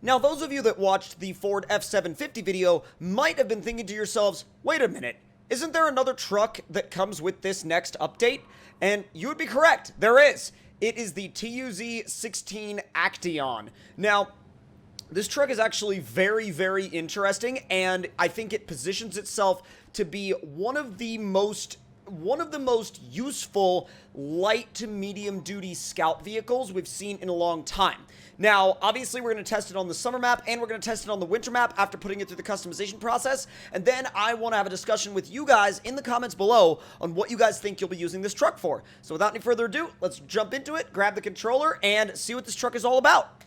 Now, those of you that watched the Ford F-750 video might have been thinking to yourselves, wait a minute, isn't there another truck that comes with this next update? And you would be correct, there is. It is the TUZ 16 Acteon. Now, this truck is actually very, very interesting, and I think it positions itself to be one of the most useful light to medium duty scout vehicles we've seen in a long time. Now, obviously, we're going to test it on the summer map, and we're going to test it on the winter map after putting it through the customization process, and then I want to have a discussion with you guys in the comments below on what you guys think you'll be using this truck for. So without any further ado, let's jump into it, grab the controller, and see what this truck is all about.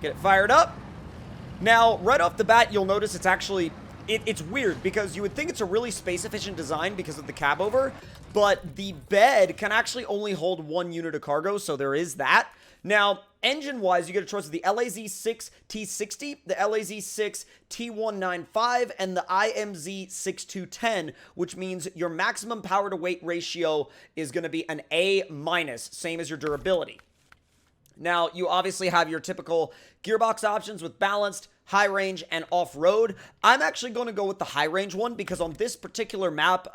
Get it fired up. Now, right off the bat, you'll notice it's actually... It's weird, because you would think it's a really space-efficient design because of the cab over, but the bed can actually only hold 1 unit of cargo, so there is that. Now, engine-wise, you get a choice of the LAZ-6 T60, the LAZ-6 T195, and the IMZ-6210, which means your maximum power-to-weight ratio is going to be an A-, same as your durability. Now, you obviously have your typical gearbox options with balanced, high range, and off-road. I'm actually going to go with the high range one because on this particular map,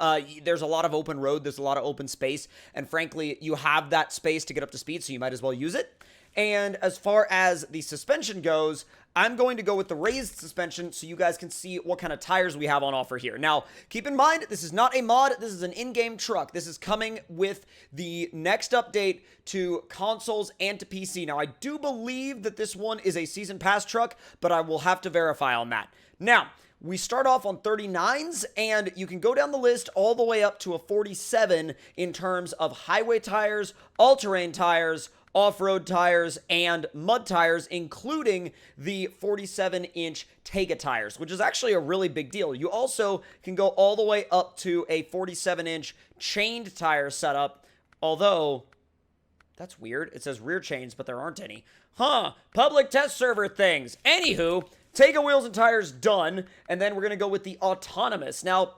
there's a lot of open road, there's a lot of open space, and frankly, you have that space to get up to speed, so you might as well use it. And as far as the suspension goes, I'm going to go with the raised suspension so you guys can see what kind of tires we have on offer here. Now, keep in mind, this is not a mod, this is an in-game truck. This is coming with the next update to consoles and to PC. Now, I do believe that this one is a Season Pass truck, but I will have to verify on that. Now, we start off on 39s, and you can go down the list all the way up to a 47 in terms of highway tires, all-terrain tires, off-road tires, and mud tires, including the 47-inch Tega tires, which is actually a really big deal. You also can go all the way up to a 47-inch chained tire setup, although that's weird. It says rear chains, but there aren't any. Public test server things. Anywho, Tega wheels and tires done, and then we're going to go with the autonomous. Now,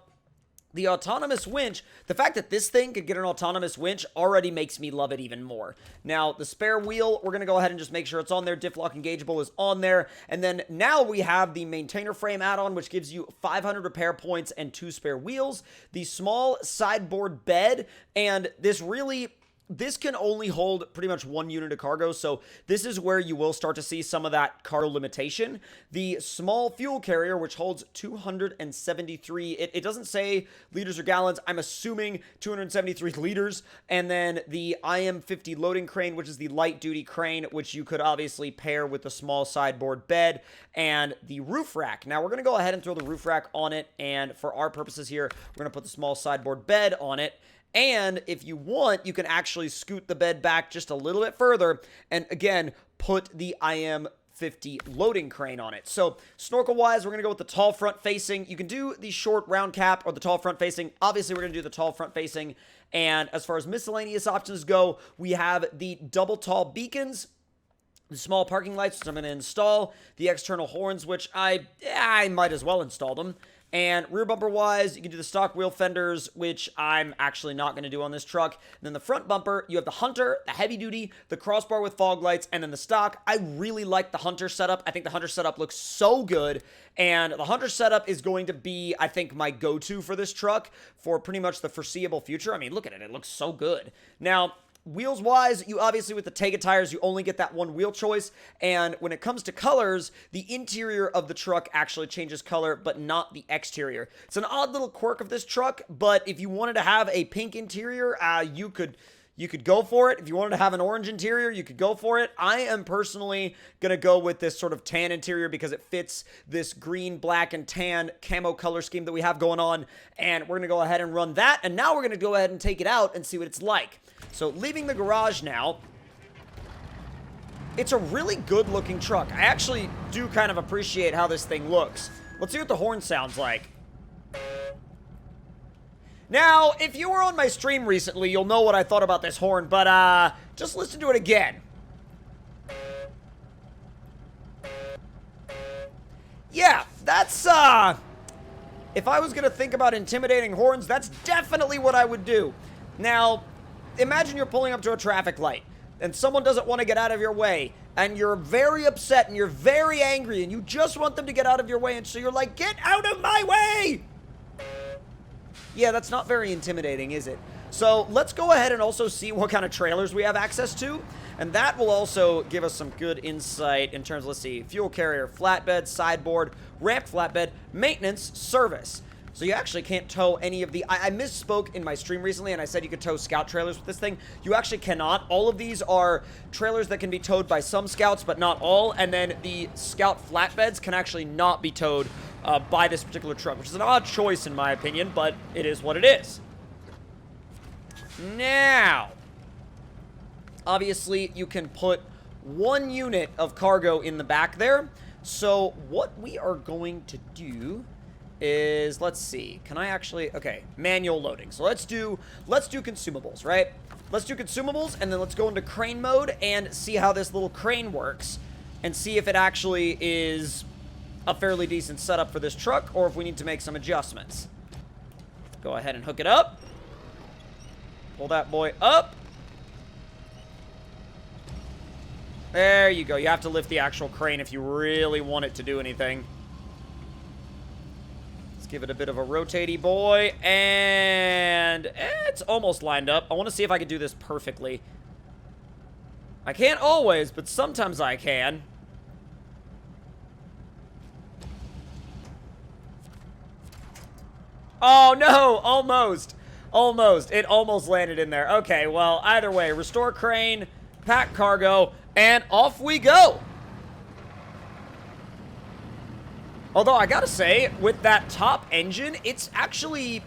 the autonomous winch, the fact that this thing could get an autonomous winch already makes me love it even more. Now, the spare wheel, we're going to go ahead and just make sure it's on there. Diff lock engageable is on there. And then now we have the maintainer frame add-on, which gives you 500 repair points and 2 spare wheels. The small sideboard bed, and this can only hold pretty much 1 unit of cargo, so this is where you will start to see some of that cargo limitation. The small fuel carrier, which holds 273, it doesn't say liters or gallons, I'm assuming 273 liters, and then the IM50 loading crane, which is the light-duty crane, which you could obviously pair with the small sideboard bed, and the roof rack. Now, we're going to go ahead and throw the roof rack on it, and for our purposes here, we're going to put the small sideboard bed on it. And if you want, you can actually scoot the bed back just a little bit further and, again, put the IM50 loading crane on it. So, snorkel-wise, we're going to go with the tall front-facing. You can do the short round cap or the tall front-facing. Obviously, we're going to do the tall front-facing. And as far as miscellaneous options go, we have the double tall beacons, the small parking lights, which I'm going to install, the external horns, which I might as well install them. And rear bumper wise, you can do the stock wheel fenders, which I'm actually not going to do on this truck. And then the front bumper, you have the Hunter, the heavy duty, the crossbar with fog lights, and then the stock. I really like the Hunter setup. I think the Hunter setup looks so good. And the Hunter setup is going to be, I think, my go-to for this truck for pretty much the foreseeable future. I mean, look at it. It looks so good. Now, wheels wise, you obviously with the Tega tires, you only get that one wheel choice. And when it comes to colors, the interior of the truck actually changes color, but not the exterior. It's an odd little quirk of this truck, but if you wanted to have a pink interior, you could go for it. If you wanted to have an orange interior, you could go for it. I am personally going to go with this sort of tan interior because it fits this green, black, and tan camo color scheme that we have going on. And we're going to go ahead and run that. And now we're going to go ahead and take it out and see what it's like. So leaving the garage now, it's a really good looking truck. I actually do kind of appreciate how this thing looks. Let's see what the horn sounds like. Now, if you were on my stream recently, you'll know what I thought about this horn, but just listen to it again. Yeah, that's if I was gonna think about intimidating horns, that's definitely what I would do. Now, imagine you're pulling up to a traffic light and someone doesn't want to get out of your way. and you're very upset and you're very angry and you just want them to get out of your way, and so you're like, get out of my way! Yeah, that's not very intimidating, is it? So let's go ahead and also see what kind of trailers we have access to, and that will also give us some good insight in terms of, let's see, fuel carrier, flatbed, sideboard, ramped flatbed, maintenance, service. So you actually can't tow any of the... I misspoke in my stream recently, and I said you could tow scout trailers with this thing. You actually cannot. All of these are trailers that can be towed by some scouts, but not all. And then the scout flatbeds can actually not be towed by this particular truck, which is an odd choice in my opinion, but it is what it is. Now, obviously, you can put 1 unit of cargo in the back there. So what we are going to do is, let's see, can I actually, okay, manual loading. So let's do consumables, right? Let's do consumables, and then let's go into crane mode and see how this little crane works, and see if it actually is a fairly decent setup for this truck, or if we need to make some adjustments. Go ahead and hook it up. Pull that boy up. There you go. You have to lift the actual crane if you really want it to do anything. Give it a bit of a rotatey boy, and it's almost lined up. I want to see if I can do this perfectly. I can't always, but sometimes I can. Oh no, almost. Almost. It almost landed in there. Okay, well, either way, restore crane, pack cargo, and off we go. Although, I gotta say, with that top engine, it's actually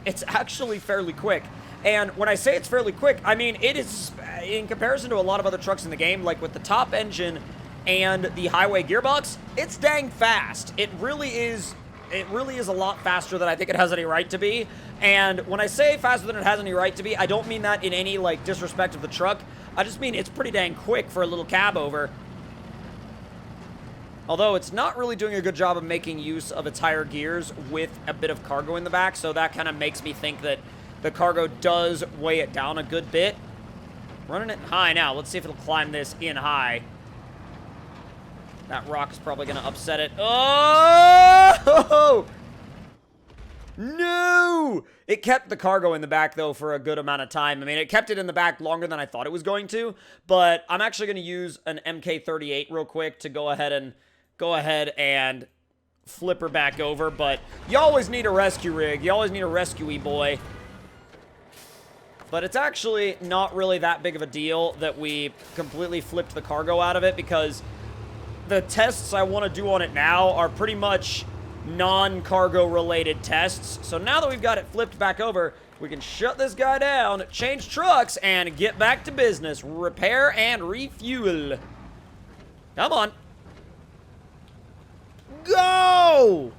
fairly quick. And when I say it's fairly quick, I mean, it is, in comparison to a lot of other trucks in the game, like with the top engine and the highway gearbox, it's dang fast. It really is a lot faster than I think it has any right to be. And when I say faster than it has any right to be, I don't mean that in any, like, disrespect of the truck. I just mean it's pretty dang quick for a little cab over. Although it's not really doing a good job of making use of its higher gears with a bit of cargo in the back, so that kind of makes me think that the cargo does weigh it down a good bit. Running it high now. Let's see if it'll climb this in high. That rock is probably going to upset it. Oh! No! It kept the cargo in the back, though, for a good amount of time. I mean, it kept it in the back longer than I thought it was going to, but I'm actually going to use an MK38 real quick to go ahead and flip her back over, but you always need a rescue rig. You always need a rescue-y boy. But it's actually not really that big of a deal that we completely flipped the cargo out of it, because the tests I want to do on it now are pretty much non-cargo related tests. So now that we've got it flipped back over, we can shut this guy down, change trucks, and get back to business. Repair and refuel. Come on. Go!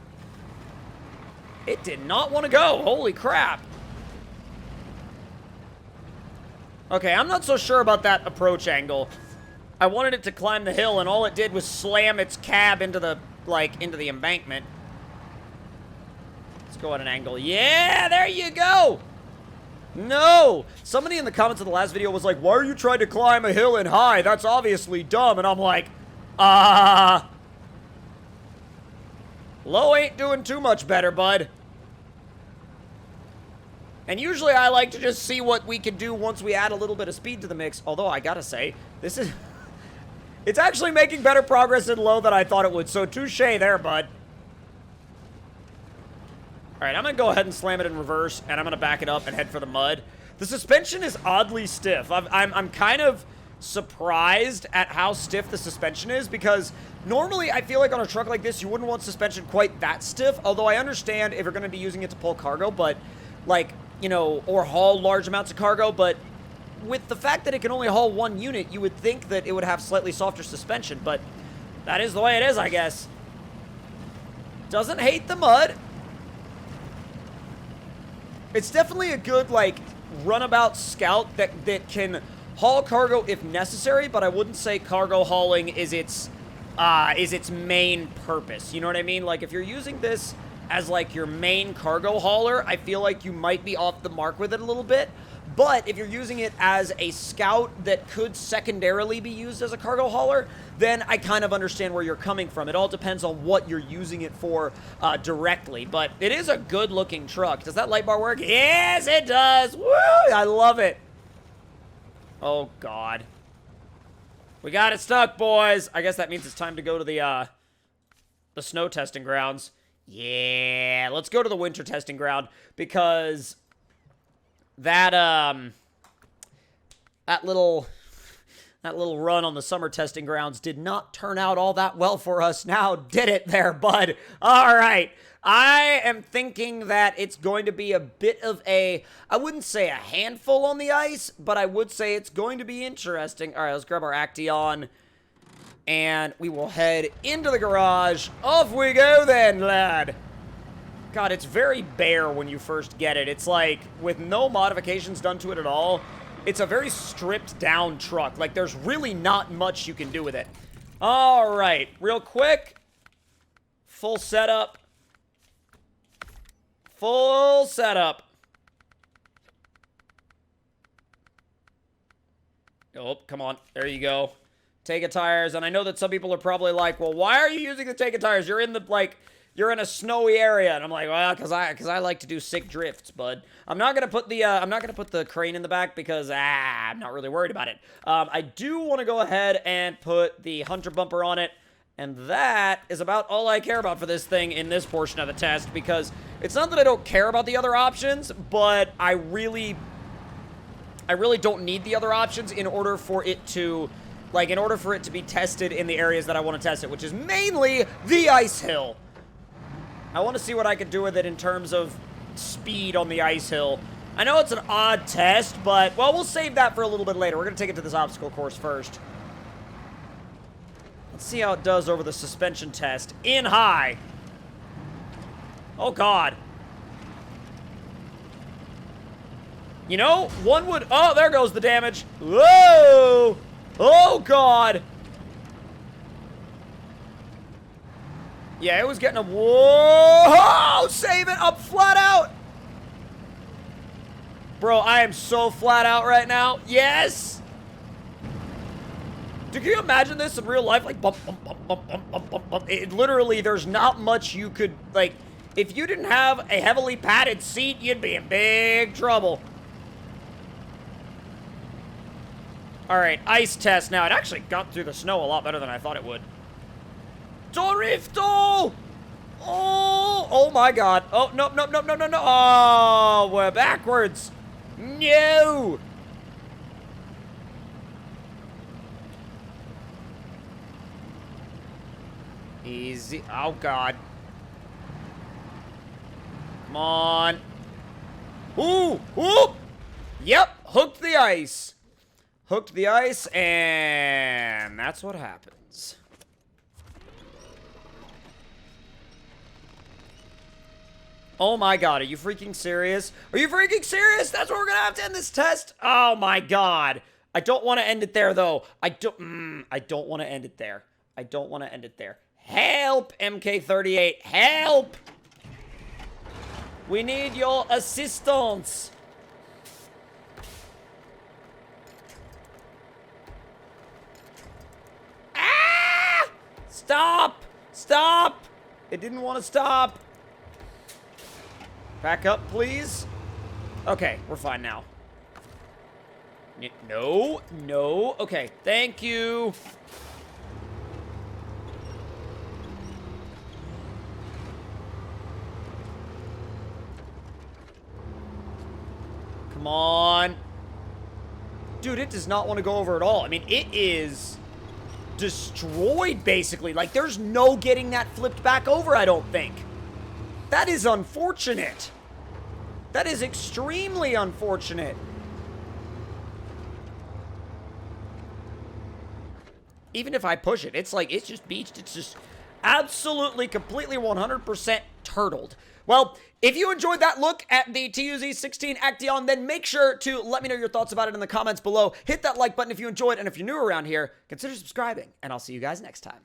It did not want to go. Holy crap. Okay, I'm not so sure about that approach angle. I wanted it to climb the hill, and all it did was slam its cab into the, into the embankment. Let's go at an angle. Yeah, there you go! No! Somebody in the comments of the last video was like, why are you trying to climb a hill in high? That's obviously dumb. And I'm like, low ain't doing too much better, bud. And usually I like to just see what we can do once we add a little bit of speed to the mix. Although, I gotta say, this is... it's actually making better progress in low than I thought it would. So, touche there, bud. Alright, I'm gonna go ahead and slam it in reverse, and I'm gonna back it up and head for the mud. The suspension is oddly stiff. I'm kind of surprised at how stiff the suspension is, because normally I feel like on a truck like this, you wouldn't want suspension quite that stiff. Although I understand if you're gonna be using it to pull cargo, but, like, you know, or haul large amounts of cargo, but with the fact that it can only haul 1 unit, you would think that it would have slightly softer suspension, but that is the way it is, I guess. Doesn't hate the mud. It's definitely a good, like, runabout scout that can haul cargo if necessary, but I wouldn't say cargo hauling is its main purpose. You know what I mean? Like, if you're using this as, like, your main cargo hauler, I feel like you might be off the mark with it a little bit. But if you're using it as a scout that could secondarily be used as a cargo hauler, then I kind of understand where you're coming from. It all depends on what you're using it for directly. But it is a good-looking truck. Does that light bar work? Yes, it does! Woo! I love it. Oh, God. We got it stuck, boys. I guess that means it's time to go to the snow testing grounds. Yeah, let's go to the winter testing ground, because that little run on the summer testing grounds did not turn out all that well for us now, did it there, bud? All right. I am thinking that it's going to be a bit of a, I wouldn't say a handful on the ice, but I would say it's going to be interesting. All right, let's grab our Acteon, and we will head into the garage. Off we go then, lad. God, it's very bare when you first get it. It's like, with no modifications done to it at all, it's a very stripped down truck. Like, there's really not much you can do with it. All right, real quick. Full setup. Full setup. Oh, come on. There you go. Take tires. And I know that some people are probably like, well, why are you using the take tires? You're in the, like, you're in a snowy area. And I'm like, well, because I like to do sick drifts, bud. I'm not going to put the crane in the back because, I'm not really worried about it. I do want to go ahead and put the Hunter bumper on it. And that is about all I care about for this thing in this portion of the test, because it's not that I don't care about the other options, but I really don't need the other options in order for it to, like, in order for it to be tested in the areas that I want to test it, which is mainly the ice hill. I want to see what I could do with it in terms of speed on the ice hill. I know it's an odd test, but, well, we'll save that for a little bit later. We're going to take it to this obstacle course first. Let's see how it does over the suspension test. In high. Oh, God. You know, one would... Oh, there goes the damage. Whoa! Oh, God. Yeah, it was getting a... Whoa! Save it! Up flat out! Bro, I am so flat out right now. Yes! Dude, can you imagine this in real life? Like, bump, bump, bump, bump, bump, bump, bump, bump. It literally, there's not much you could, like, if you didn't have a heavily padded seat, you'd be in big trouble. All right, ice test now. It actually got through the snow a lot better than I thought it would. Dorifto! Oh my God. Oh, no, no, no, no, no, no. Oh, we're backwards. No! Easy. Oh, God. Come on. Ooh! Ooh! Yep, hooked the ice. Hooked the ice, and that's what happens. Oh my God, are you freaking serious? Are you freaking serious? That's what we're gonna have to end this test? Oh my God. I don't want to end it there, though. I don't want to end it there. I don't want to end it there. Help, MK38, help! We need your assistance. Ah! Stop! Stop! It didn't want to stop. Back up, please. Okay, we're fine now. No, no. Okay, thank you. Come on. Dude, it does not want to go over at all. I mean, it is destroyed, basically. Like, there's no getting that flipped back over, I don't think. That is unfortunate. That is extremely unfortunate. Even if I push it, it's like, it's just beached. It's just absolutely, completely, 100% turtled. Well, if you enjoyed that look at the TUZ 16 Acteon, then make sure to let me know your thoughts about it in the comments below. Hit that like button if you enjoyed, and if you're new around here, consider subscribing, and I'll see you guys next time.